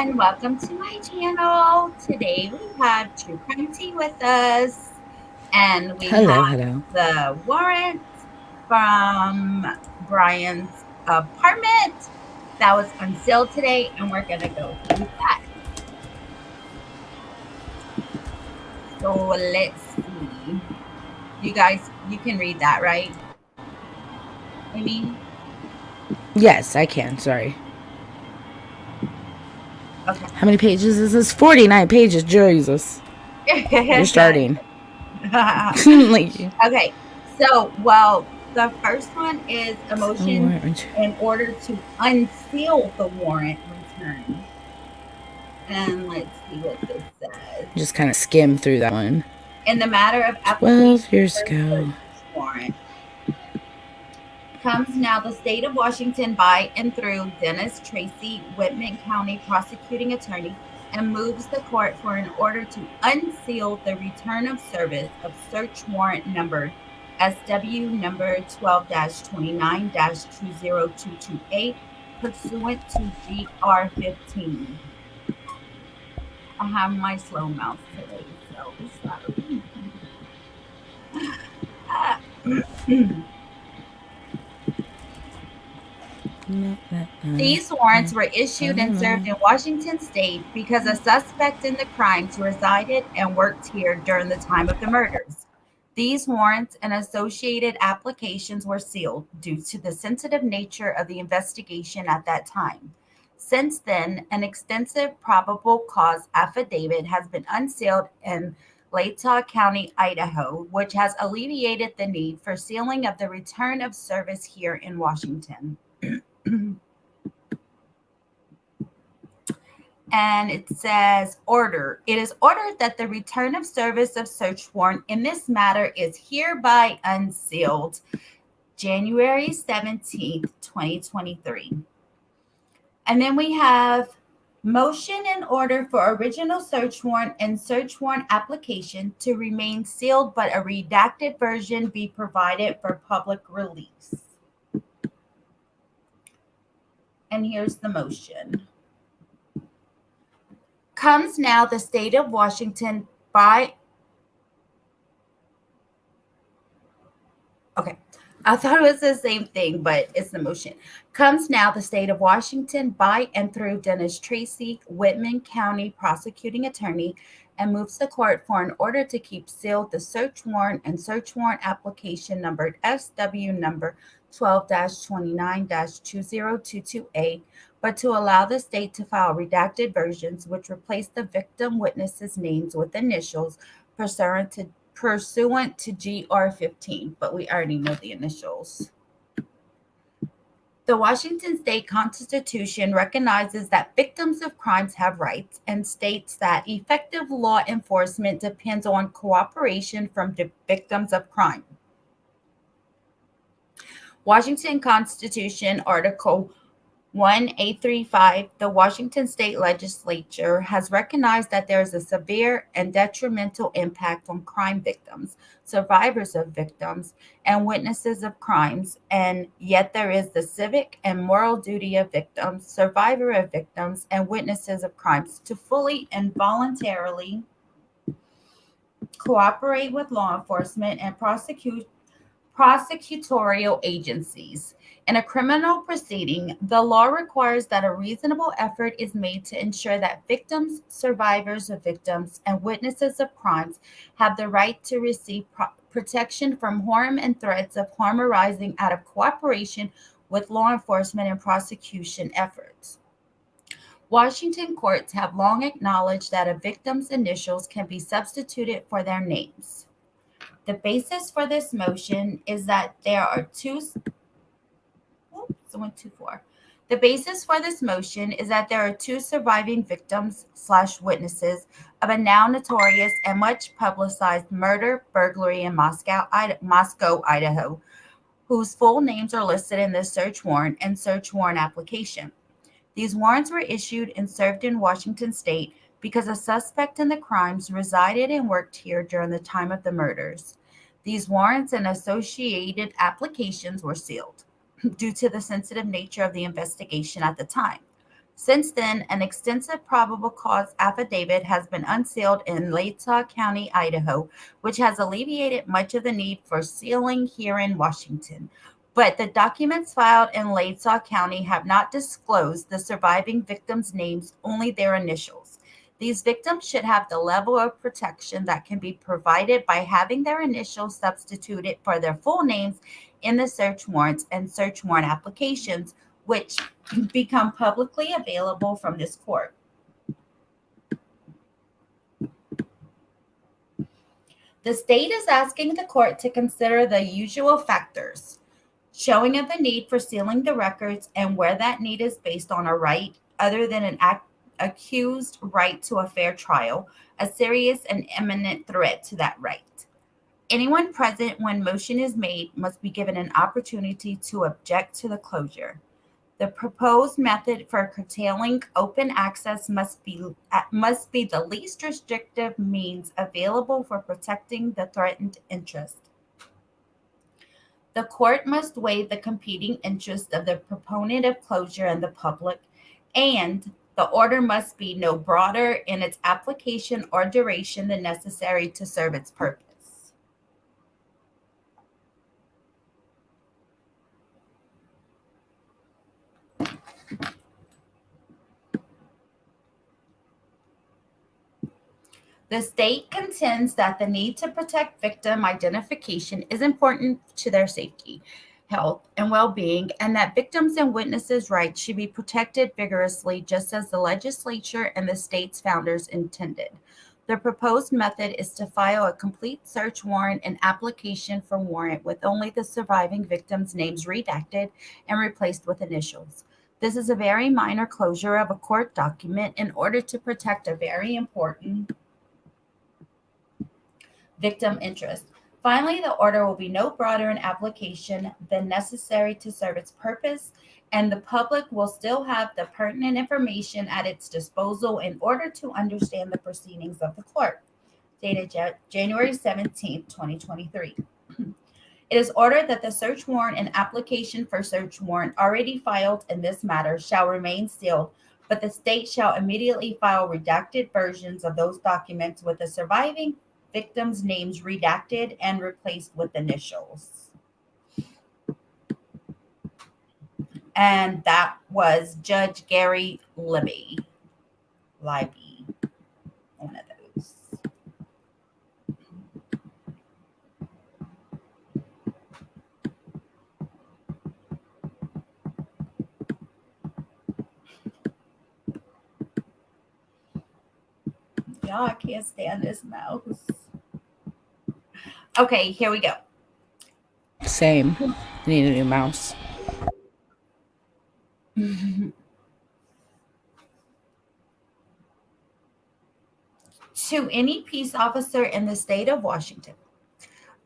everyone. Welcome to my channel. Today we have True Crime Tea with us, and we Hello, have hello. the warrant from Bryan's apartment that was unsealed today, and we're going to go through that. So let's see. You guys, you can read that, right, Amy? Yes, I can. Sorry. Okay. How many pages is this? 49 pages. Jesus. You're starting. Like, Okay. So, well, the first one is a motion warrant. in order to unseal the warrant return. And let's see what this says. Just kind of skim through that one. In the matter of application 12 years for ago. search warrant, comes now the state of Washington by and through Dennis Tracy, Whitman County prosecuting attorney, and moves the court for an order to unseal the return of service of search warrant number SW number 12-29-20228 pursuant to GR 15. I have my slow mouse today, so sorry. These warrants were issued and served in Washington state because a suspect in the crimes resided and worked here during the time of the murders. These warrants and associated applications were sealed due to the sensitive nature of the investigation at that time. Since then, an extensive probable cause affidavit has been unsealed in Latah County, Idaho, which has alleviated the need for sealing of the return of service here in Washington. And it says order. It is ordered that the return of service of search warrant in this matter is hereby unsealed January 17th, 2023. And then we have motion in order for original search warrant and search warrant application to remain sealed, but a redacted version be provided for public release. And here's the motion. Comes now the state of Washington by. Okay. I thought it was the same thing, but it's the motion. Comes now the state of Washington by and through Dennis Tracy, Whitman County prosecuting attorney, and moves the court for an order to keep sealed the search warrant and search warrant application numbered SW number 12-29-20228, but to allow the state to file redacted versions which replace the victim witnesses' names with initials pursuant to GR 15, but we already know the initials. The Washington State Constitution recognizes that victims of crimes have rights and states that effective law enforcement depends on cooperation from the victims of crime. Washington Constitution Article 1835, the Washington State Legislature has recognized that there is a severe and detrimental impact on crime victims, survivors of victims, and witnesses of crimes, and yet there is the civic and moral duty of victims, survivor of victims, and witnesses of crimes to fully and voluntarily cooperate with law enforcement and prosecutorial agencies. In a criminal proceeding, the law requires that a reasonable effort is made to ensure that victims, survivors of victims, and witnesses of crimes have the right to receive protection from harm and threats of harm arising out of cooperation with law enforcement and prosecution efforts. Washington courts have long acknowledged that a victim's initials can be substituted for their names. The basis for this motion is that there are two. Oops, I went too far. The basis for this motion is that there are two surviving victims/witnesses of a now notorious and much publicized murder, burglary in Moscow, Idaho, whose full names are listed in the search warrant and search warrant application. These warrants were issued and served in Washington state because a suspect in the crimes resided and worked here during the time of the murders. These warrants and associated applications were sealed due to the sensitive nature of the investigation at the time. Since then, an extensive probable cause affidavit has been unsealed in Latah County, Idaho, which has alleviated much of the need for sealing here in Washington. But the documents filed in Latah County have not disclosed the surviving victims' names, only their initials. These victims should have the level of protection that can be provided by having their initials substituted for their full names in the search warrants and search warrant applications, which become publicly available from this court. The state is asking the court to consider the usual factors: showing of the need for sealing the records and where that need is based on a right other than an accused right to a fair trial, a serious and imminent threat to that right. Anyone present when motion is made must be given an opportunity to object to the closure. The proposed method for curtailing open access must be the least restrictive means available for protecting the threatened interest. The court must weigh the competing interests of the proponent of closure and the public, and the order must be no broader in its application or duration than necessary to serve its purpose. The state contends that the need to protect victim identification is important to their safety, health, and well-being, and that victims' and witnesses' rights should be protected vigorously, just as the legislature and the state's founders intended. The proposed method is to file a complete search warrant and application for warrant with only the surviving victims' names redacted and replaced with initials. This is a very minor closure of a court document in order to protect a very important victim interest. Finally, the order will be no broader in application than necessary to serve its purpose, and the public will still have the pertinent information at its disposal in order to understand the proceedings of the court. Dated January 17th, 2023. It is ordered that the search warrant and application for search warrant already filed in this matter shall remain sealed, but the state shall immediately file redacted versions of those documents with the surviving victims' names redacted and replaced with initials. And that was Judge Gary Libby, one of those. Y'all, I can't stand this mouse. Okay, here we go. Same. Need a new mouse. To any peace officer in the state of Washington,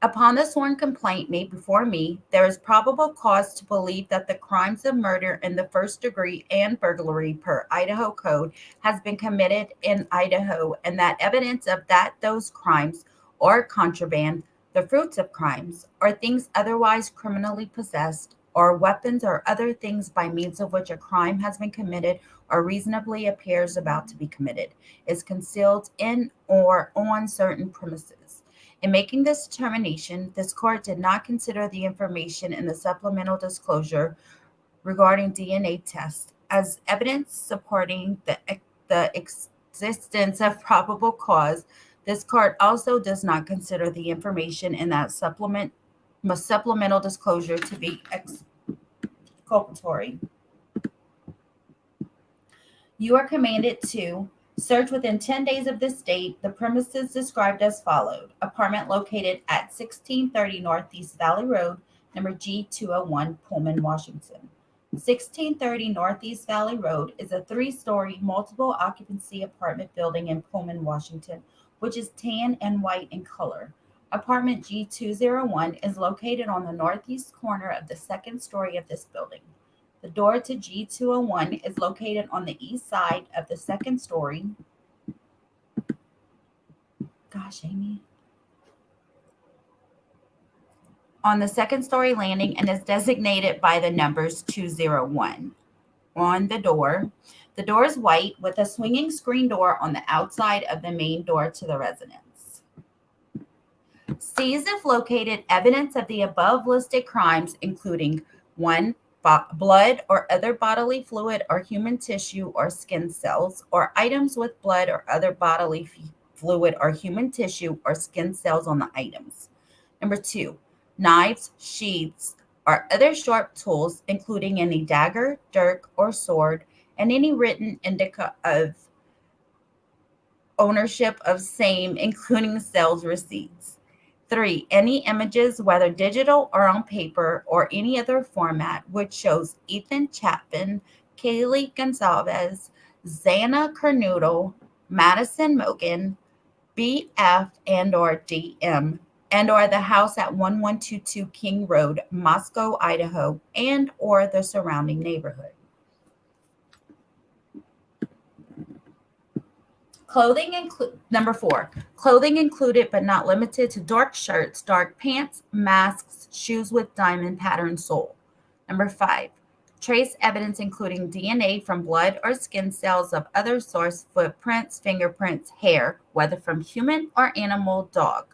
upon the sworn complaint made before me, there is probable cause to believe that the crimes of murder in the first degree and burglary per Idaho code has been committed in Idaho, and that evidence of those crimes or contraband, the fruits of crimes, or things otherwise criminally possessed, or weapons or other things by means of which a crime has been committed or reasonably appears about to be committed, is concealed in or on certain premises. In making this determination, this court did not consider the information in the supplemental disclosure regarding DNA tests as evidence supporting the existence of probable cause. This court also does not consider the information in that supplemental disclosure to be exculpatory. You are commanded to search within 10 days of this date the premises described as followed: apartment located at 1630 Northeast Valley Road, number G201, Pullman, Washington. 1630 Northeast Valley Road is a 3-story multiple occupancy apartment building in Pullman, Washington, which is tan and white in color. Apartment G201 is located on the northeast corner of the second story of this building. The door to G201 is located on the east side of the second story. Gosh, Amy. On the second story landing and is designated by the numbers 201 on the door. The door is white with a swinging screen door on the outside of the main door to the residence. Sees if located evidence of the above listed crimes, including 1. Blood or other bodily fluid or human tissue or skin cells, or items with blood or other bodily fluid or human tissue or skin cells on the items. Number 2, knives, sheaths, or other sharp tools, including any dagger, dirk, or sword, and any written indicia of ownership of same, including sales receipts. 3, any images, whether digital or on paper or any other format, which shows Ethan Chapman, Kaylee Gonzalez, Xana Carnoodle, Madison Mogan, BF and or DM, and or the house at 1122 King Road, Moscow, Idaho, and or the surrounding neighborhood. Number 4, clothing included but not limited to dark shirts, dark pants, masks, shoes with diamond pattern sole. Number 5, trace evidence including DNA from blood or skin cells of other source, footprints, fingerprints, hair, whether from human or animal, dog.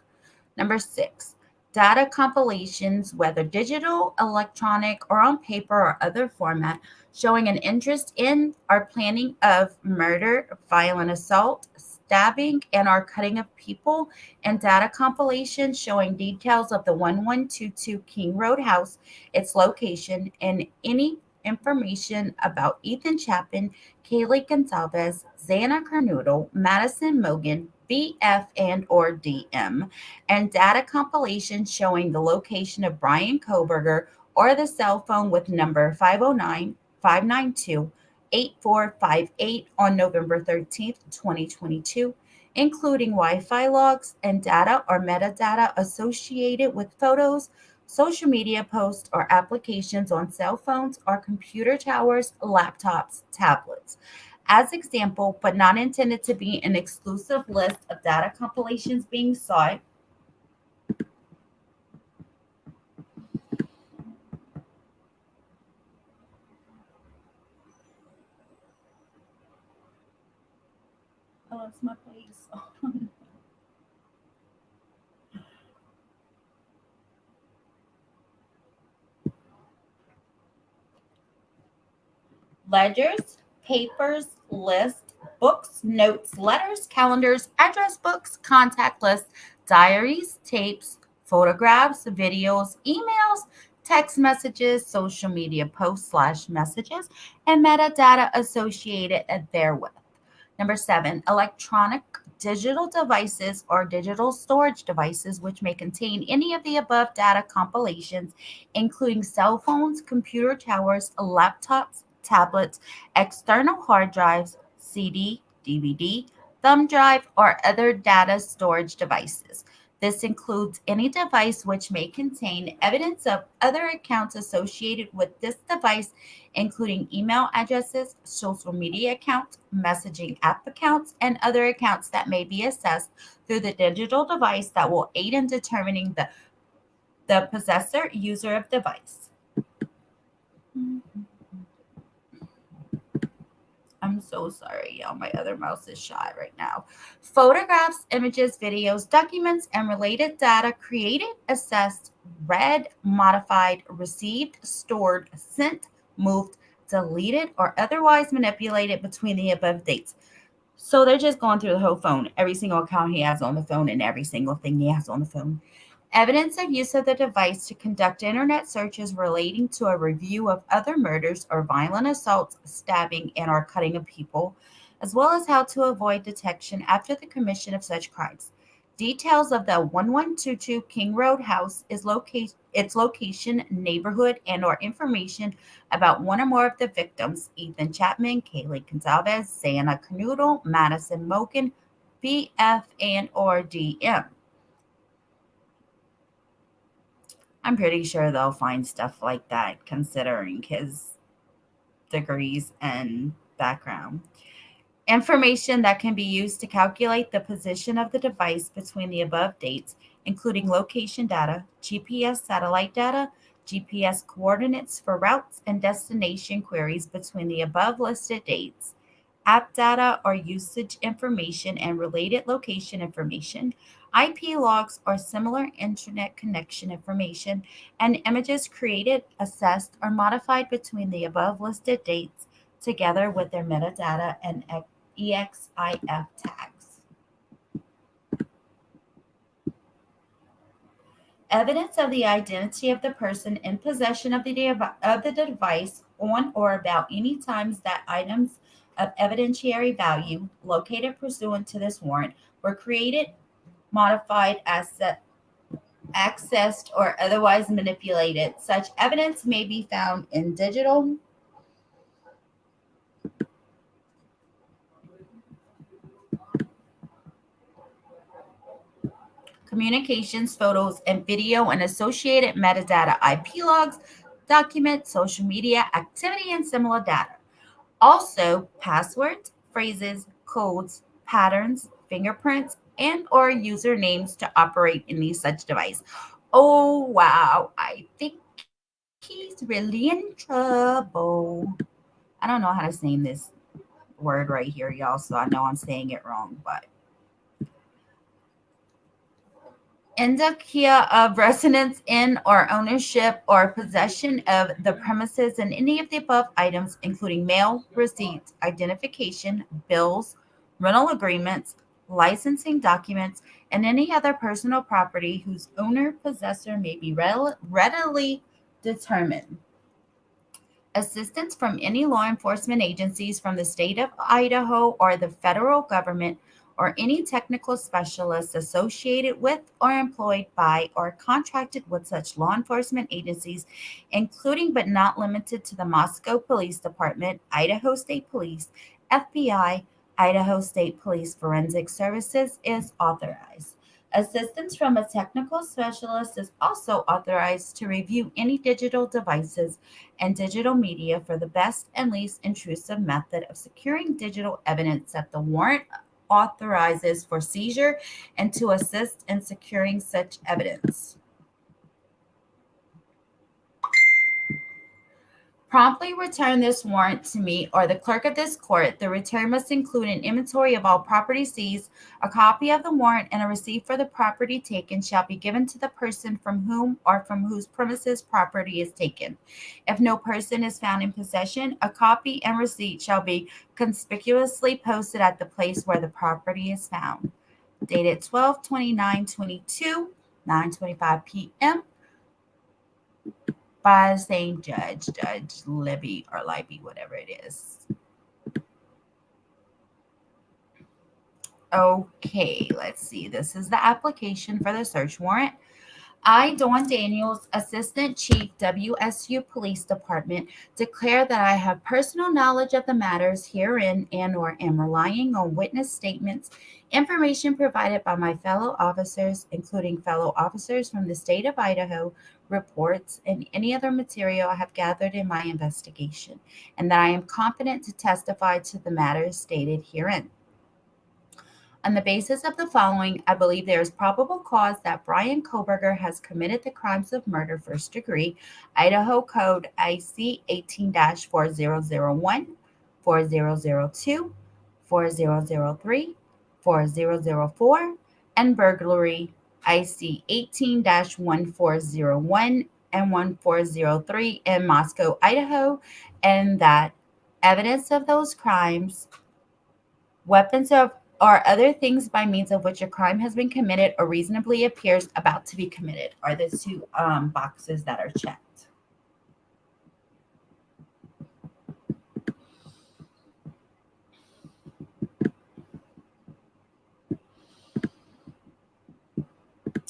Number 6, data compilations, whether digital, electronic, or on paper or other format, showing an interest in or planning of murder, violent assault, stabbing, and or cutting of people, and data compilation showing details of the 1122 King Road house, its location, and any information about Ethan Chapman, Kaylee Gonzalez, Xana Carnoodle, Madison Mogan, BF and or DM, and data compilation showing the location of Bryan Khoberger or the cell phone with number 509-592-8458 on November 13th, 2022, including Wi-Fi logs and data or metadata associated with photos, social media posts, or applications on cell phones or computer towers, laptops, tablets. As example, but not intended to be an exclusive list of data compilations being sought. I lost my place. Ledgers, papers, lists, books, notes, letters, calendars, address books, contact lists, diaries, tapes, photographs, videos, emails, text messages, social media posts/messages, and metadata associated therewith. Number 7, electronic digital devices or digital storage devices, which may contain any of the above data compilations, including cell phones, computer towers, laptops, tablets, external hard drives, CD, DVD, thumb drive, or other data storage devices. This includes any device which may contain evidence of other accounts associated with this device, including email addresses, social media accounts, messaging app accounts, and other accounts that may be accessed through the digital device that will aid in determining the possessor user of device. I'm so sorry, y'all. My other mouse is shy right now. Photographs, images, videos, documents, and related data created, assessed, read, modified, received, stored, sent, moved, deleted, or otherwise manipulated between the above dates. So they're just going through the whole phone, every single account he has on the phone and every single thing he has on the phone. Evidence of use of the device to conduct internet searches relating to a review of other murders or violent assaults, stabbing, and or cutting of people, as well as how to avoid detection after the commission of such crimes. Details of the 1122 King Road house, its location, neighborhood, and or information about one or more of the victims, Ethan Chapman, Kaylee Gonzalez, Xana Carnoodle, Madison Mogan, BF and or DM. I'm pretty sure they'll find stuff like that considering his degrees and background. Information that can be used to calculate the position of the device between the above dates, including location data, GPS satellite data, GPS coordinates for routes and destination queries between the above listed dates, app data or usage information and related location information, IP logs or similar internet connection information, and images created, assessed, or modified between the above listed dates, together with their metadata and EXIF tags. Evidence of the identity of the person in possession of the device on or about any times that items of evidentiary value located pursuant to this warrant were created, modified, accessed, or otherwise manipulated. Such evidence may be found in digital communications, photos, and video and associated metadata, IP logs, documents, social media activity, and similar data. Also, passwords, phrases, codes, patterns, fingerprints, and or usernames to operate any such device. Oh wow, I think he's really in trouble. I don't know how to say this word right here, y'all, so I know I'm saying it wrong, but indicia of residence in or ownership or possession of the premises and any of the above items, including mail, receipts, identification, bills, rental agreements, licensing documents, and any other personal property whose owner possessor may be readily determined. Assistance from any law enforcement agencies from the state of Idaho or the federal government or any technical specialists associated with or employed by or contracted with such law enforcement agencies, including but not limited to the Moscow Police Department, Idaho State Police, FBI, Idaho State Police Forensic Services, is authorized. Assistance from a technical specialist is also authorized to review any digital devices and digital media for the best and least intrusive method of securing digital evidence that the warrant authorizes for seizure and to assist in securing such evidence. Promptly return this warrant to me or the clerk of this court. The return must include an inventory of all property seized. A copy of the warrant and a receipt for the property taken shall be given to the person from whom or from whose premises property is taken. If no person is found in possession, a copy and receipt shall be conspicuously posted at the place where the property is found. Dated 12/29/22, 9:25 p.m. by the same judge, Judge Libby or Libby, whatever it is. Okay, let's see. This is the application for the search warrant. I, Dawn Daniels, Assistant Chief, WSU Police Department, declare that I have personal knowledge of the matters herein and or am relying on witness statements, information provided by my fellow officers, including fellow officers from the state of Idaho, reports, and any other material I have gathered in my investigation, and that I am competent to testify to the matters stated herein. On the basis of the following, I believe there is probable cause that Bryan Khoberger has committed the crimes of murder first degree, Idaho Code IC 18-4001, 4002, 4003, 4004, and burglary IC 18-1401 and 1403 in Moscow, Idaho, and that evidence of those crimes, weapons of or other things by means of which a crime has been committed or reasonably appears about to be committed are the two boxes that are checked.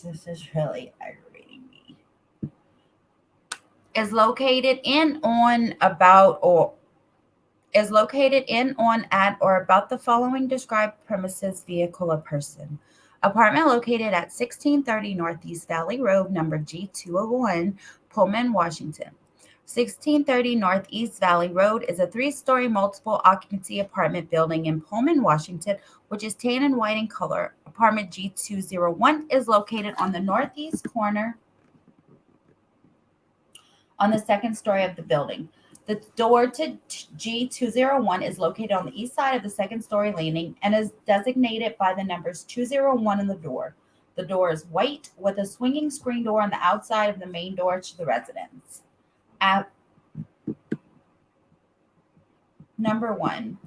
This is really aggravating me. Is located in, on, about, or is located in, on, at, or about the following described premises, vehicle, or person. Apartment located at 1630 Northeast Valley Road, number G201, Pullman, Washington. 1630 Northeast Valley Road is a 3-story multiple occupancy apartment building in Pullman, Washington, which is tan and white in color. Apartment G201 is located on the northeast corner on the second story of the building. The door to G201 is located on the east side of the second-story landing and is designated by the numbers 201 in the door. The door is white with a swinging screen door on the outside of the main door to the residence. Number 1.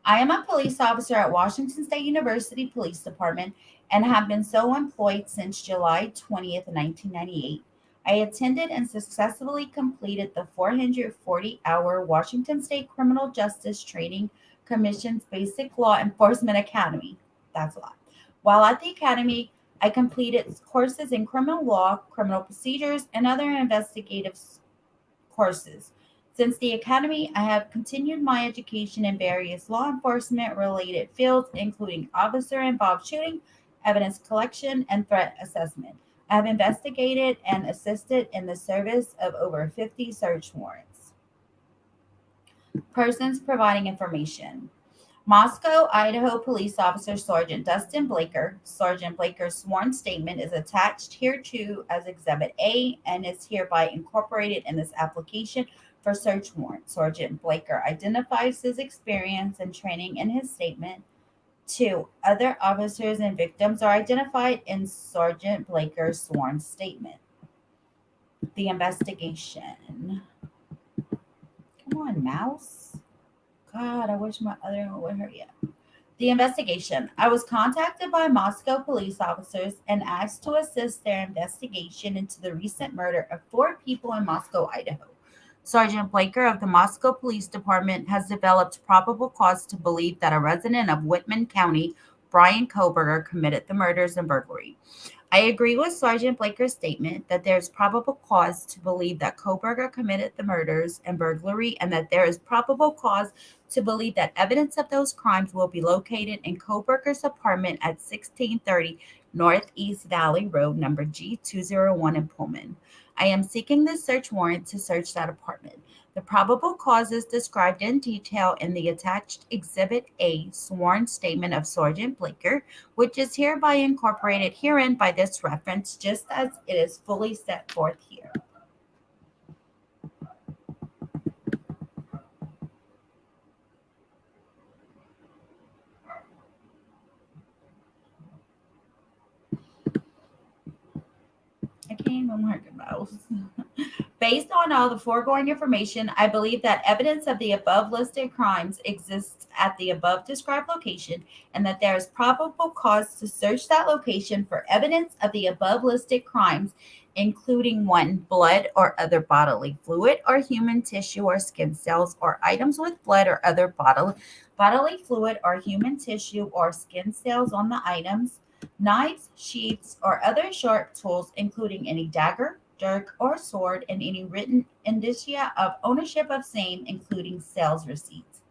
I am a police officer at Washington State University Police Department and have been so employed since July 20th, 1998. I attended and successfully completed the 440-hour Washington State Criminal Justice Training Commission's Basic Law Enforcement Academy. That's a lot. While at the academy, I completed courses in criminal law, criminal procedures, and other investigative courses. Since the academy, I have continued my education in various law enforcement related fields, including officer involved shooting, evidence collection, and threat assessment. I have investigated and assisted in the service of over 50 search warrants. Persons providing information. Moscow, Idaho Police Officer Sergeant Dustin Blaker. Sergeant Blaker's sworn statement is attached hereto as Exhibit A and is hereby incorporated in this application for search warrant. Sergeant Blaker identifies his experience and training in his statement. 2. Other officers and victims are identified in Sergeant Blaker's sworn statement. The investigation. Come on, mouse. God, I wish my other one would hurry up. The investigation. I was contacted by Moscow police officers and asked to assist their investigation into the recent murder of 4 people in Moscow, Idaho. Sergeant Blaker of the Moscow Police Department has developed probable cause to believe that a resident of Whitman County, Bryan Khoberger, committed the murders and burglary. I agree with Sergeant Blaker's statement that there is probable cause to believe that Khoberger committed the murders and burglary, and that there is probable cause to believe that evidence of those crimes will be located in Khoberger's apartment at 1630 Northeast Valley Road, number G201 in Pullman. I am seeking this search warrant to search that apartment. The probable cause is described in detail in the attached Exhibit A sworn statement of Sergeant Blaker, which is hereby incorporated herein by this reference, just as it is fully set forth here. I can't even work a mouse. Based on all the foregoing information, I believe that evidence of the above listed crimes exists at the above described location and that there is probable cause to search that location for evidence of the above listed crimes, including 1, blood or other bodily fluid or human tissue or skin cells or items with blood or other bodily fluid or human tissue or skin cells on the items, knives, sheaths, or other sharp tools, including any dagger, dirk, or sword, and any written indicia of ownership of same, including sales receipts.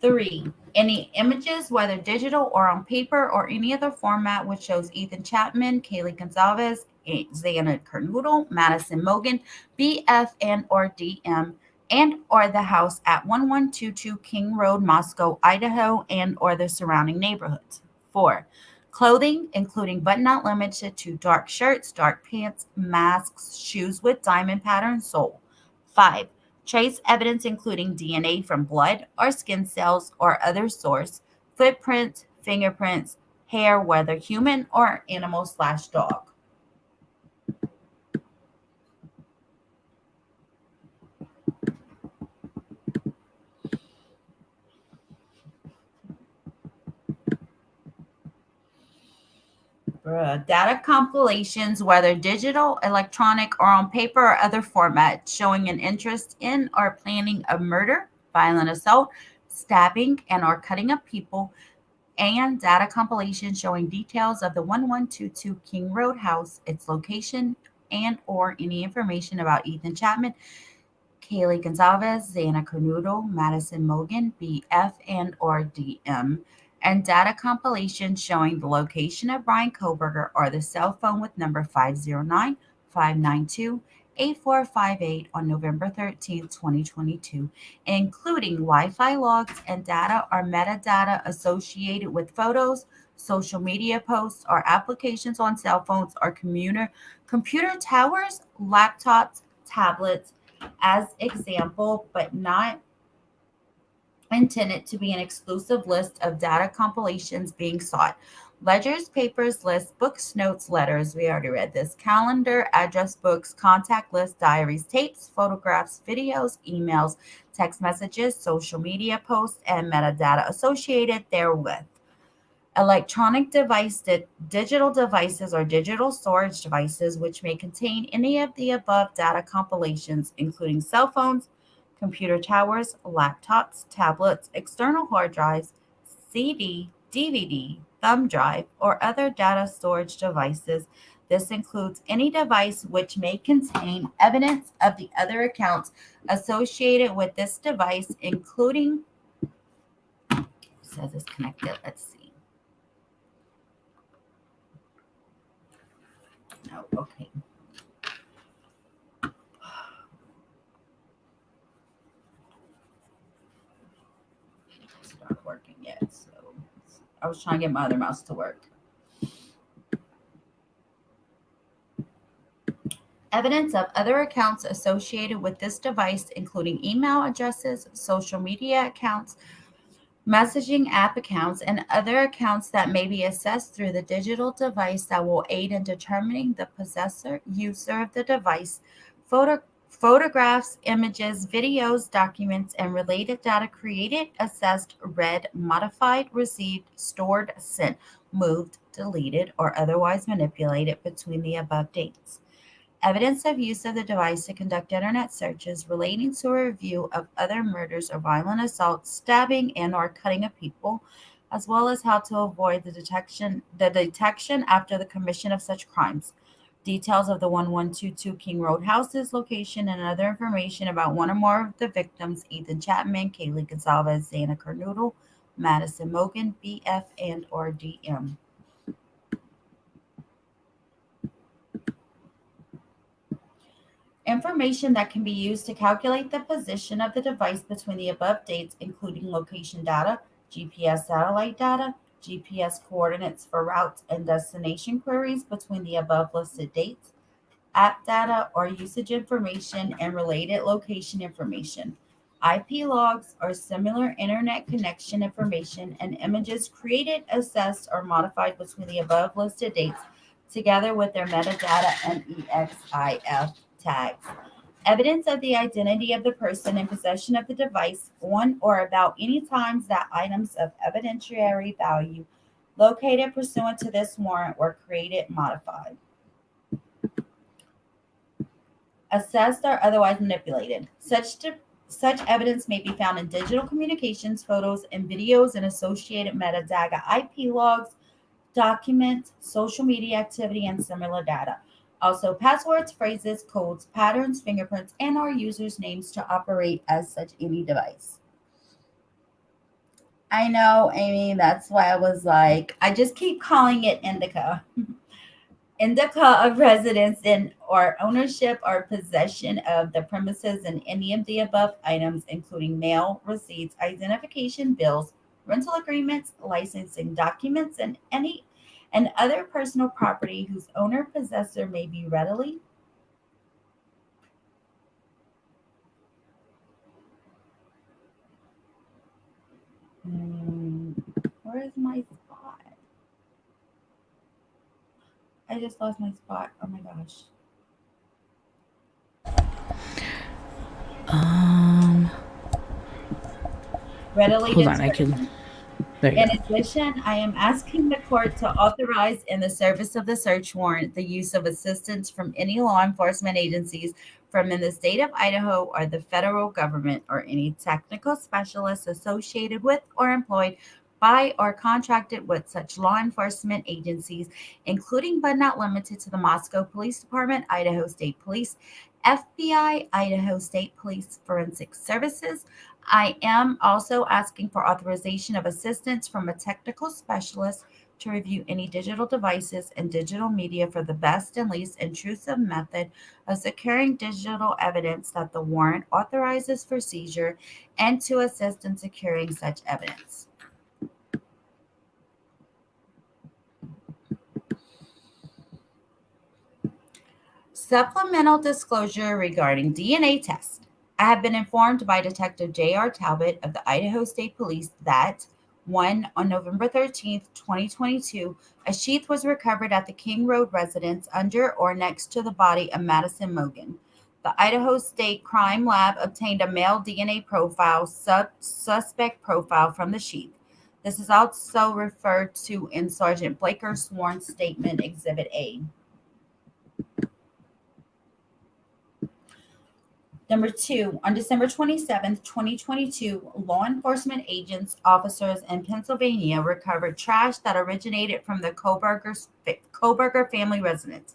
Three, any images, whether digital or on paper or any other format, which shows Ethan Chapman, Kaylee Gonzalez, Xana Kernodle, Madison Mogan, BF and or DM, and or the house at 1122 King Road, Moscow, Idaho, and or the surrounding neighborhoods. 4. Clothing, including but not limited to dark shirts, dark pants, masks, shoes with diamond pattern sole. 5. Trace evidence, including DNA from blood or skin cells or other source, footprints, fingerprints, hair, whether human or animal/dog. Data compilations, whether digital, electronic, or on paper or other format, showing an interest in or planning of murder, violent assault, stabbing, and or cutting of people, and data compilation showing details of the 1122 King Road house, its location, and or any information about Ethan Chapman, Kaylee Gonzalez, Xana Kernodle, Madison Mogan, BF and or DM, and data compilation showing the location of Bryan Khoberger or the cell phone with number 509-592-8458 on November 13, 2022, including Wi-Fi logs and data or metadata associated with photos, social media posts or applications on cell phones or computer towers, laptops, tablets, as example, but not intended to be an exclusive list of data compilations being sought. Ledgers, papers, lists, books, notes, letters. We already read this. Calendar, address books, contact lists, diaries, tapes, photographs, videos, emails, text messages, social media posts, and metadata associated therewith. Electronic digital devices or digital storage devices, which may contain any of the above data compilations, including cell phones, computer towers, laptops, tablets, external hard drives, CD, DVD, thumb drive, or other data storage devices. This includes any device which may contain evidence of the other accounts associated with this device, including, says it's connected. Let's see. No, okay. It's not working yet, so I was trying to get my other mouse to work. Evidence of other accounts associated with this device, including email addresses, social media accounts, messaging app accounts, and other accounts that may be accessed through the digital device that will aid in determining the possessor, user of the device, photographs, images, videos, documents, and related data created, assessed, read, modified, received, stored, sent, moved, deleted, or otherwise manipulated between the above dates. Evidence of use of the device to conduct internet searches relating to a review of other murders or violent assaults, stabbing and or cutting of people, as well as how to avoid the detection after the commission of such crimes. Details of the 1122 King Road house's location and other information about one or more of the victims, Ethan Chapman, Kaylee Gonzalez, Xana Carnoodle, Madison Mogan, BF and or DM. Information that can be used to calculate the position of the device between the above dates, including location data, GPS satellite data, GPS coordinates for routes and destination queries between the above listed dates, app data or usage information and related location information, IP logs or similar internet connection information, and images created, assessed, or modified between the above listed dates, together with their metadata and EXIF tags. Evidence of the identity of the person in possession of the device on or about any times that items of evidentiary value located pursuant to this warrant were created, modified, assessed, or otherwise manipulated. Such evidence may be found in digital communications, photos, and videos and associated metadata, IP logs, documents, social media activity, and similar data. Also, passwords, phrases, codes, patterns, fingerprints, and our users' names to operate as such any device. I know, Amy, that's why I was like, I just keep calling it indica. Indica of residence in or ownership or possession of the premises and any of the above items, including mail, receipts, identification bills, rental agreements, licensing documents, and other personal property whose owner possessor may be readily. Where is my spot? I just lost my spot. Oh my gosh. Readily hold on, I can. In addition, I am asking the court to authorize in the service of the search warrant the use of assistance from any law enforcement agencies from in the state of Idaho or the federal government or any technical specialists associated with or employed by or contracted with such law enforcement agencies, including but not limited to the Moscow Police Department, Idaho State Police, FBI, Idaho State Police Forensic Services. I am also asking for authorization of assistance from a technical specialist to review any digital devices and digital media for the best and least intrusive method of securing digital evidence that the warrant authorizes for seizure and to assist in securing such evidence. Supplemental disclosure regarding DNA test. I have been informed by Detective J.R. Talbot of the Idaho State Police that 1. On November 13th, 2022, a sheath was recovered at the King Road residence under or next to the body of Madison Mogan. The Idaho State Crime Lab obtained a male DNA profile, suspect profile from the sheath. This is also referred to in Sergeant Blaker's sworn statement, Exhibit A. Number 2, on December 27th, 2022, law enforcement agents, officers in Pennsylvania recovered trash that originated from the Khoberger family residence.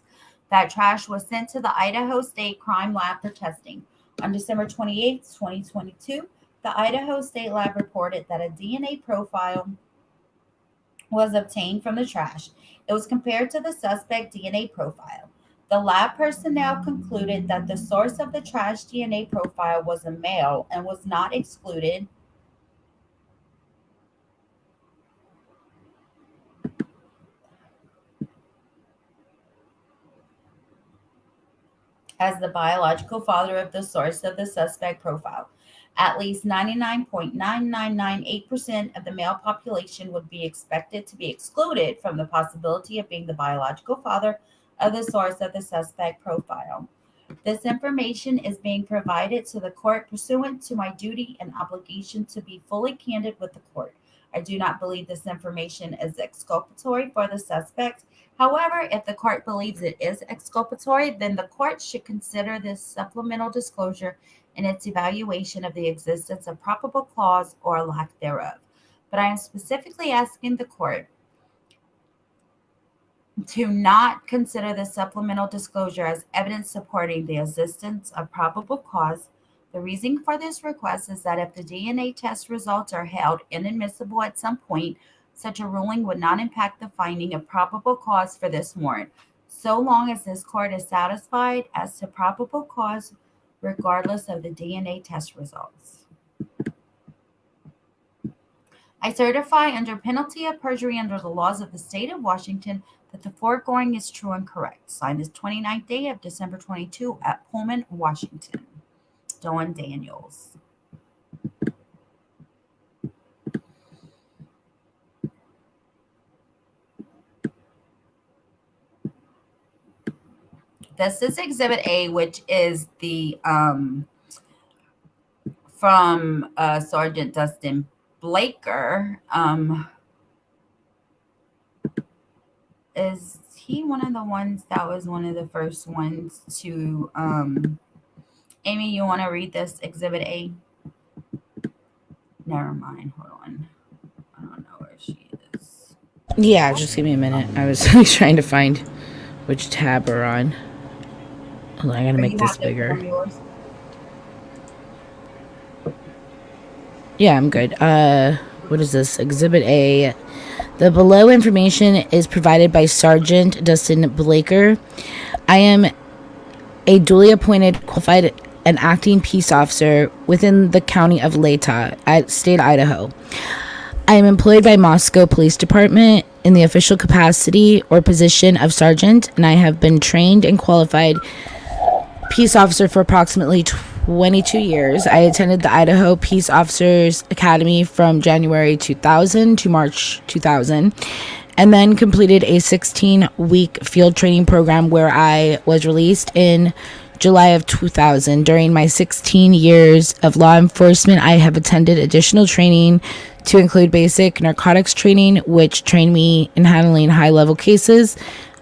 That trash was sent to the Idaho State Crime Lab for testing. On December 28th, 2022, the Idaho State Lab reported that a DNA profile was obtained from the trash. It was compared to the suspect DNA profile. The lab personnel concluded that the source of the trash DNA profile was a male and was not excluded as the biological father of the source of the suspect profile. At least 99.9998% of the male population would be expected to be excluded from the possibility of being the biological father of the source of the suspect profile. This information is being provided to the court pursuant to my duty and obligation to be fully candid with the court. I do not believe this information is exculpatory for the suspect. However, if the court believes it is exculpatory, then the court should consider this supplemental disclosure in its evaluation of the existence of probable cause or lack thereof. But I am specifically asking the court to not consider the supplemental disclosure as evidence supporting the existence of probable cause. The reason for this request is that if the DNA test results are held inadmissible at some point, such a ruling would not impact the finding of probable cause for this warrant, so long as this court is satisfied as to probable cause regardless of the DNA test results. I certify under penalty of perjury under the laws of the state of Washington that the foregoing is true and correct. Signed this 29th day of December 22 at Pullman, Washington. Dawn Daniels. This is Exhibit A, which is the from Sergeant Dustin Blaker. Is he one of the ones that was one of the first ones to Amy, you want to read this Exhibit A? Never mind. Hold on. I don't know where she is. Yeah, just give me a minute. I was trying to find which tab we're on. Hold on, I gotta make this bigger. Yeah, I'm good. What is this? Exhibit A. The below information is provided by Sergeant Dustin Blaker. I am a duly appointed, qualified, and acting peace officer within the county of Latah at state Idaho. I am employed by Moscow Police Department in the official capacity or position of sergeant, and I have been trained and qualified peace officer for approximately 22 years. I attended the Idaho Peace Officers Academy from January 2000 to March 2000, and then completed a 16-week field training program where I was released in July of 2000. During my 16 years of law enforcement, I have attended additional training to include basic narcotics training, which trained me in handling high-level cases.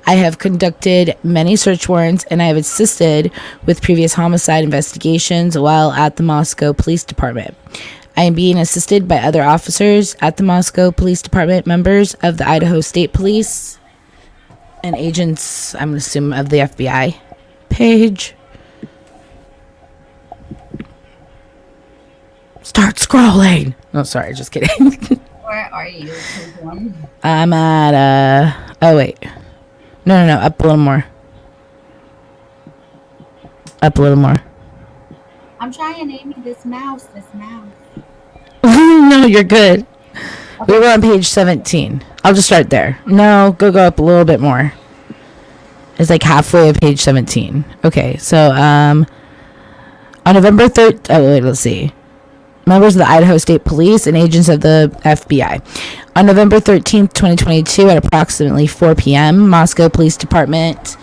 I have conducted many search warrants, and I have assisted with previous homicide investigations while at the Moscow Police Department. I am being assisted by other officers at the Moscow Police Department, members of the Idaho State Police, and agents, I'm going to assume, of the FBI. Page. Start scrolling. No, sorry, just kidding. Where are you? I'm at, oh, wait. No, up a little more. Up a little more. I'm trying to name this mouse. No, you're good. Okay. We were on page 17. I'll just start there. No, go up a little bit more. It's like halfway of page 17. Okay, so on November 3rd, oh wait, let's see. Members of the Idaho State Police and agents of the FBI. On November 13th, 2022, at approximately 4 p.m., Moscow Police Department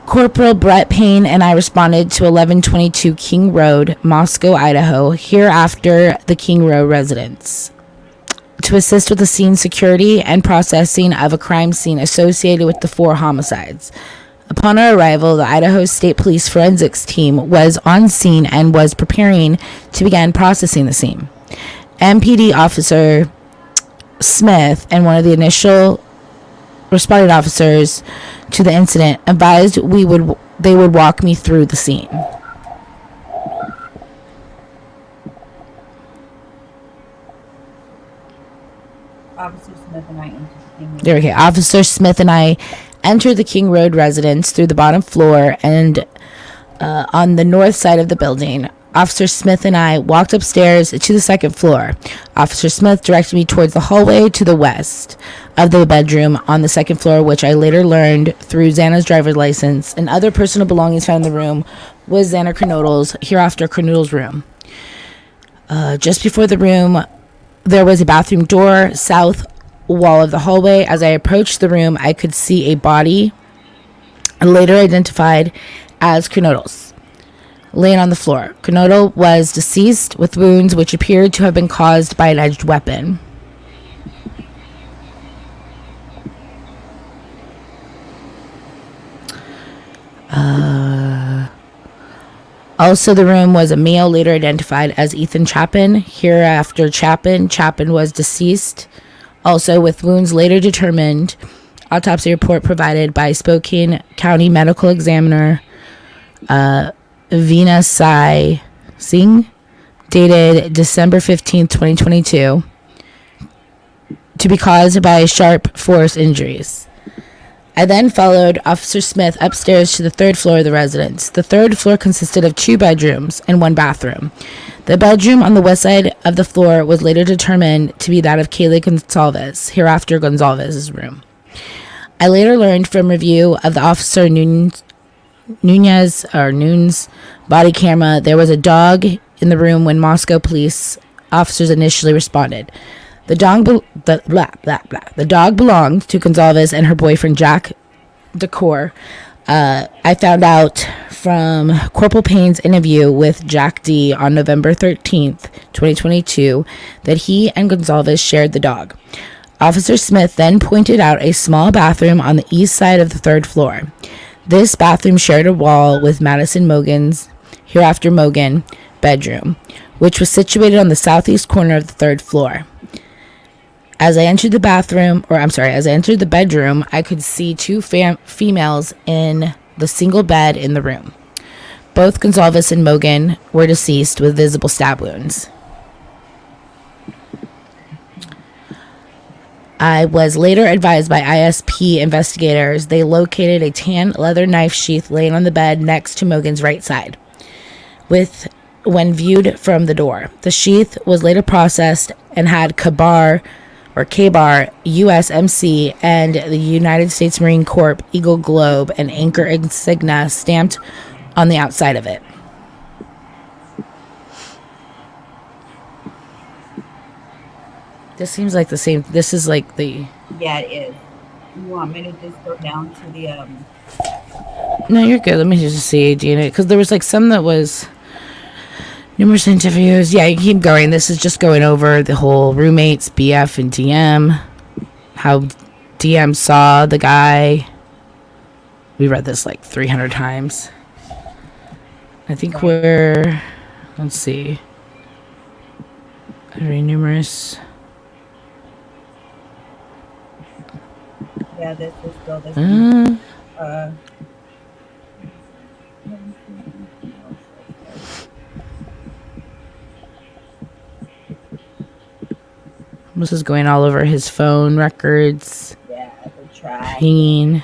Corporal Brett Payne and I responded to 1122 King Road, Moscow, Idaho, hereafter the King Road residence, to assist with the scene security and processing of a crime scene associated with the 4 homicides. Upon our arrival, the Idaho State Police forensics team was on scene and was preparing to begin processing the scene. MPD Officer Smith and one of the initial responded officers to the incident advised they would walk me through the scene. Officer Smith and I entered the King Road. There we go. Officer Smith and I entered the King Road residence through the bottom floor and on the north side of the building. Officer Smith and I walked upstairs to the second floor. Officer Smith directed me towards the hallway to the west of the bedroom on the second floor, which I later learned through Xana's driver's license and other personal belongings found in the room was Xana Kernodle's, hereafter Kernodle's room. Just before the room, there was a bathroom door, south wall of the hallway. As I approached the room, I could see a body, later identified as Kernodle's, laying on the floor. Kernodle was deceased with wounds which appeared to have been caused by an edged weapon. Also, the room was a male, later identified as Ethan Chapin, hereafter Chapin. Chapin was deceased, also with wounds later determined. Autopsy report provided by Spokane County Medical Examiner Veena Sai Singh, dated December 15th, 2022, to be caused by sharp force injuries. I then followed Officer Smith upstairs to the third floor of the residence. The third floor consisted of 2 bedrooms and 1 bathroom. The bedroom on the west side of the floor was later determined to be that of Kaylee Gonzalez, hereafter Gonzalez's room. I later learned from review of the Officer Noon's body camera there was a dog in the room when Moscow police officers initially responded. The dog belonged to Gonzalez and her boyfriend Jack Decor. I found out from Corporal Payne's interview with Jack D on November 13th, 2022, that he and Gonzalez shared the dog. Officer Smith then pointed out a small bathroom on the east side of the third floor. This bathroom shared a wall with Madison Mogan's, hereafter Mogan, bedroom, which was situated on the southeast corner of the third floor. As I entered the bedroom, I could see 2 females in the single bed in the room. Both Gonzalez and Mogan were deceased with visible stab wounds. I was later advised by ISP investigators they located a tan leather knife sheath laying on the bed next to Mogan's right side, when viewed from the door. The sheath was later processed and had KBAR, USMC, and the United States Marine Corps Eagle Globe and Anchor insignia stamped on the outside of it. This seems like the same. This is like the... Yeah, it is. You want me to just go down to the... No, you're good. Let me just see, DNA. Because there was like some that was... Numerous interviews. Yeah, you keep going. This is just going over the whole roommates, BF and DM. How DM saw the guy. We read this like 300 times. I think we're... Let's see. Very numerous. Yeah, this is still this. This is going all over his phone records. Yeah, the trash. Pinging.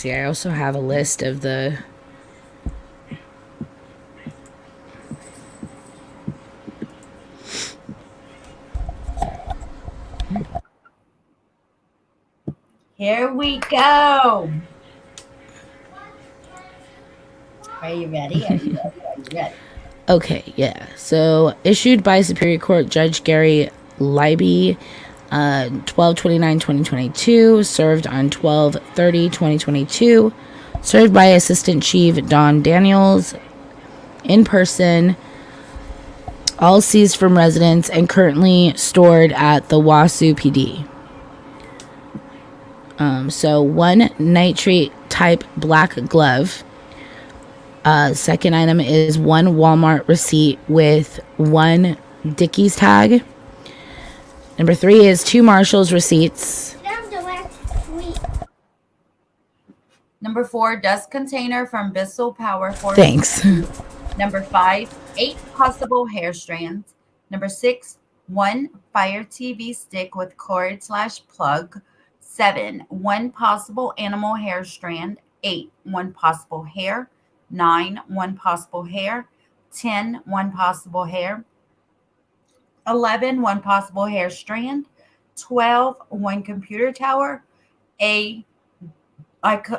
see. I also have a list of the. Here we go. Are you ready? Are you ready? Are you ready? Okay, yeah. So issued by Superior Court Judge Gary Libby, 12/29/2022, served on 12/30/2022, served by Assistant Chief Don Daniels, in person, all seized from residents and currently stored at the Wasu PD. So one nitrate type black glove. Second item is one Walmart receipt with one Dickies tag. Number 3 is 2 Marshalls receipts. Number 4, dust container from Bissell Power Force. Thanks. Number 5, 8 possible hair strands. Number 6, 1 Fire TV stick with cord/plug. 7, 1 possible animal hair strand. 8, 1 possible hair. 9, 1 possible hair. 10, 1 possible hair. 11, 1 possible hair strand. 12, 1 computer tower.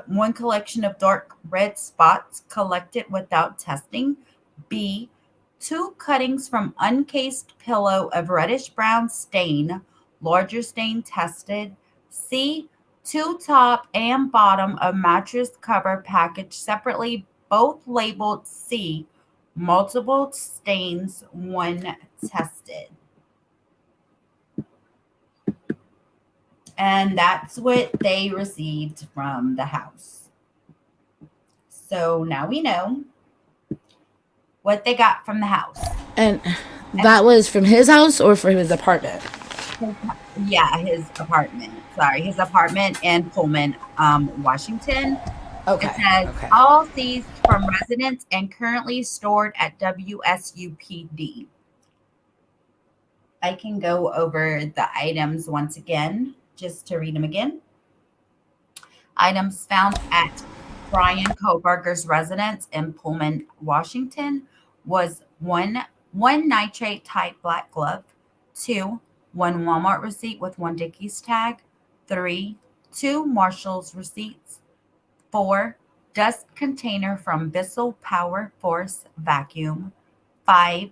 One collection of dark red spots collected without testing. B, 2 cuttings from uncased pillow of reddish brown stain, larger stain tested. C, 2 top and bottom of mattress cover packaged separately, both labeled C, multiple stains, 1 tested. And that's what they received from the house. So now we know what they got from the house. And that was from his house or from his apartment? Yeah, his apartment. Sorry, his apartment in Pullman, Washington. Okay. It says all seized from residents and currently stored at WSUPD. I can go over the items once again, just to read them again. Items found at Bryan Khoberger's residence in Pullman, Washington was one nitrate type black glove, 2, 1 Walmart receipt with 1 Dickies tag, 3, 2 Marshalls receipts, 4, dust container from Bissell Power Force vacuum, 5,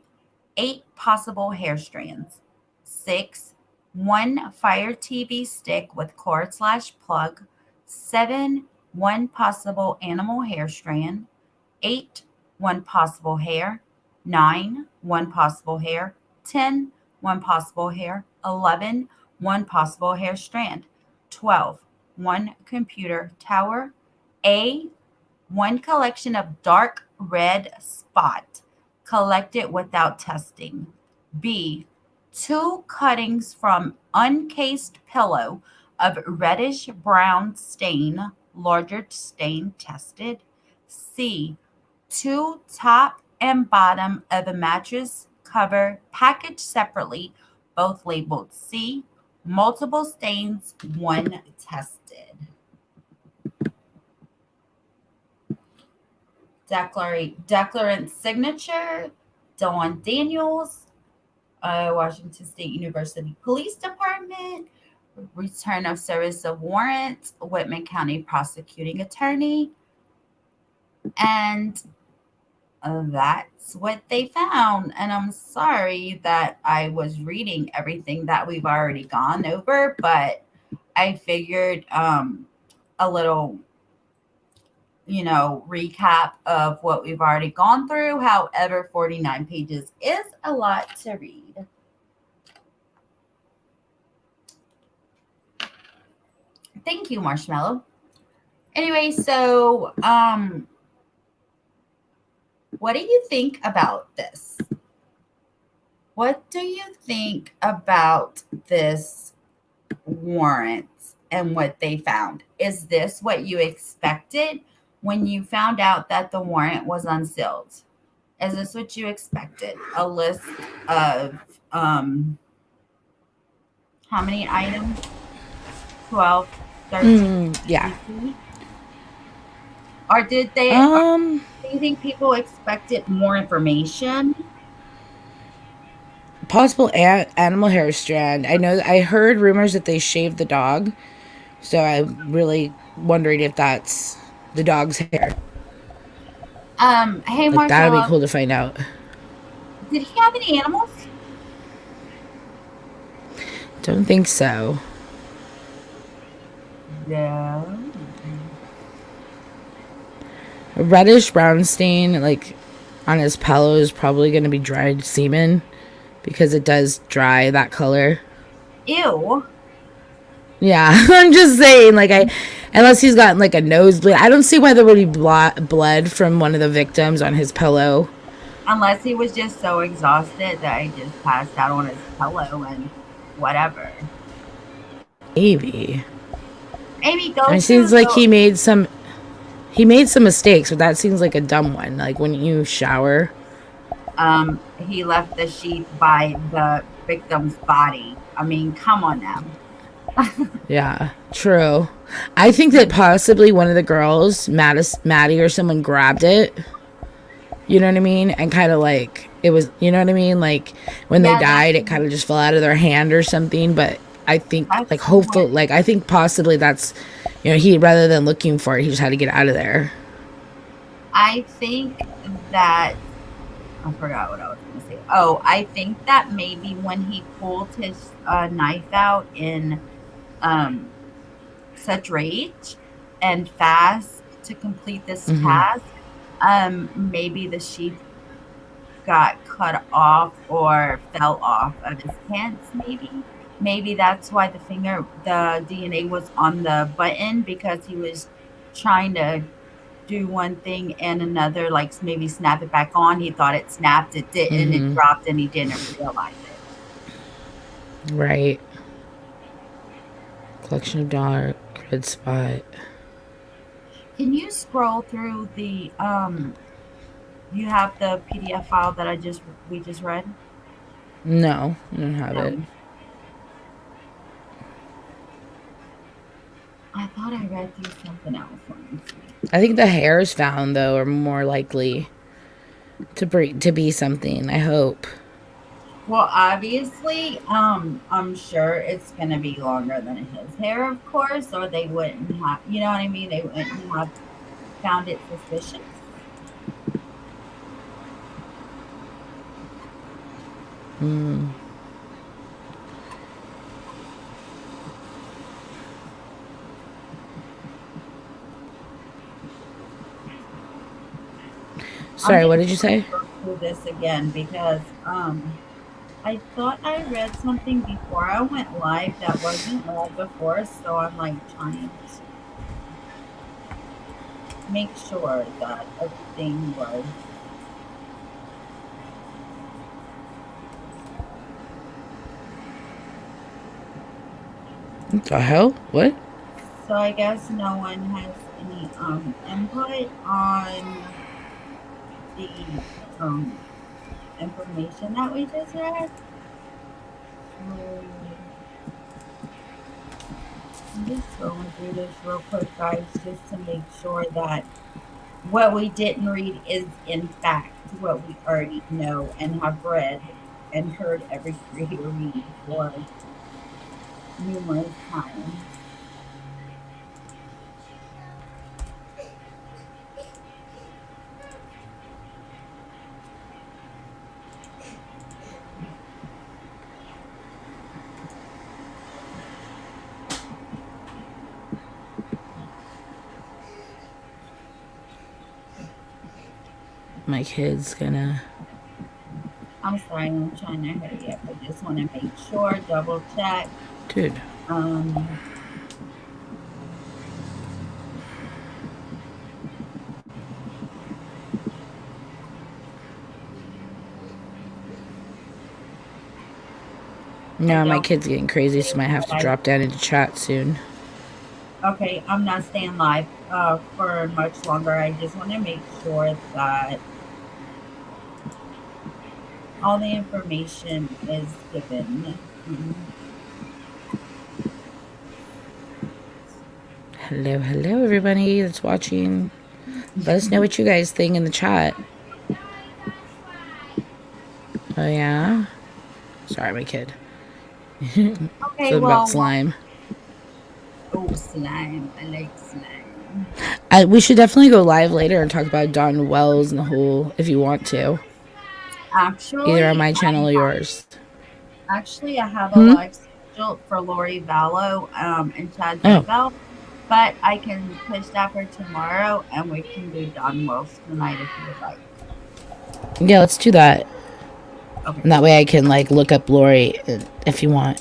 8 possible hair strands, 6, 1 Fire TV stick with cord/plug, 7, 1 possible animal hair strand, 8, 1 possible hair, 9, 1 possible hair, 10, 1 possible hair, 11, 1 possible hair strand, 12, 1 computer tower, A, 1 collection of dark red spot collected without testing, B, 2 cuttings from uncased pillow of reddish brown stain, larger stain tested, C, 2 top and bottom of a mattress cover packaged separately, both labeled C, multiple stains, 1 tested. Declarant's signature, Don Daniels, Washington State University Police Department. Return of service of warrant, Whitman County Prosecuting Attorney. And that's what they found. And I'm sorry that I was reading everything that we've already gone over, but I figured a little recap of what we've already gone through. However, 49 pages is a lot to read. Thank you, Marshmallow. Anyway, so what do you think about this? What do you think about this warrant and what they found? Is this what you expected when you found out that the warrant was unsealed? Is this what you expected? A list of how many items? 12, 13? Yeah. Or did they? Or Um, do you think people expected more information? possible animal hair strand. I know I heard rumors that they shaved the dog, so I'm really wondering if that's the dog's hair. Hey Like that'd be Marcella, cool to find out. did he have any animals? Don't think so. No. A reddish brown stain, like on his pillow, is probably going to be dried semen because it does dry that color. Ew. Yeah, I'm just saying, like unless he's gotten like a nosebleed, I don't see why there would be blood from one of the victims on his pillow. Unless he was just so exhausted that he just passed out on his pillow and whatever. Maybe. Amy, I mean, go it seems to like the. he made some mistakes, but that seems like a dumb one. Like when you shower. He left the sheath by the victim's body. I mean, come on now. Yeah, true. I think that possibly one of the girls, Maddie or someone, grabbed it. You know what I mean? And kind of like it was, you know what I mean? Like when they Yeah, that died, it could kind be. of just fell out of their hand or something. But I think, That's like, what hopeful, like, I think possibly that's, he, rather than looking for it, he just had to get out of there. I think that I forgot what I was going to say. Oh, I think that maybe when he pulled his knife out in um, such rage and fast to complete this task, maybe the sheath got cut off or fell off of his pants. Maybe that's why the DNA was on the button because he was trying to do one thing and another, like maybe snap it back on. He thought it snapped, it didn't, it dropped, and he didn't realize it. Right. Collection of dark red spot. Can you scroll through you have the PDF file that we just read? No, I don't have it. No. I thought I read through something else. Let me see. I think the hairs found, though, are more likely to be something. I hope. Well, obviously, I'm sure it's gonna be longer than his hair, of course, or they wouldn't have, you know what I mean? They wouldn't have found it suspicious. I'm Sorry, what just did you going to say? go through this again because I thought I read something before I went live that wasn't live before, so I'm like trying to make sure that everything was. What the hell? What? So I guess no one has any input on the information that we just read. So I'm just going through this real quick, guys, just to make sure that what we didn't read is in fact what we already know and have read and heard every creator read for numerous times. My kid's gonna. I'm sorry, I'm trying to hurry up. I just want to make sure, double check. Dude. Um, I No, my don't kid's getting crazy, so I might have to drop down into chat soon. Okay, I'm not staying live for much longer. I just want to make sure that all the information is given. Hello, everybody that's watching. Let us know what you guys think in the chat. Oh, yeah? Sorry, my kid. Okay, Something about slime. Oh, slime. I like slime. We should definitely go live later and talk about Don Wells and the whole, if you want to. Actually, Either on my channel or yours. Actually, I have a live scheduled for Lori Vallow and Chad Daybell, but I can push that for tomorrow, and we can do Don Wells tonight if you would like. Yeah, let's do that. Okay. And that way I can like look up Lori if you want.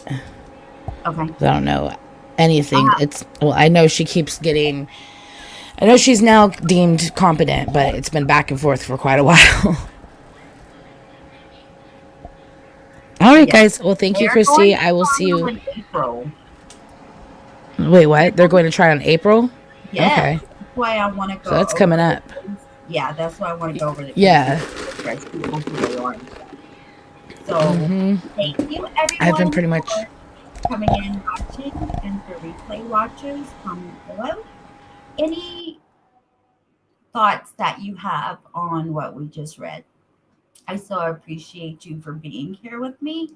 Okay. I don't know anything. I know she keeps getting. I know she's now deemed competent, but it's been back and forth for quite a while. All right, guys. Well, thank you, Christy. I will see you in April. Wait, what? They're going to try on April? Yeah. Okay. That's why I want to go. So that's coming up. Yeah, that's why I want to go over the people who they are. So thank you, everyone. I've been pretty much coming in watching, and for replay watchers, comment below any thoughts that you have on what we just read. I so appreciate you for being here with me.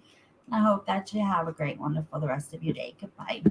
I hope that you have a great one for the rest of your day. Goodbye.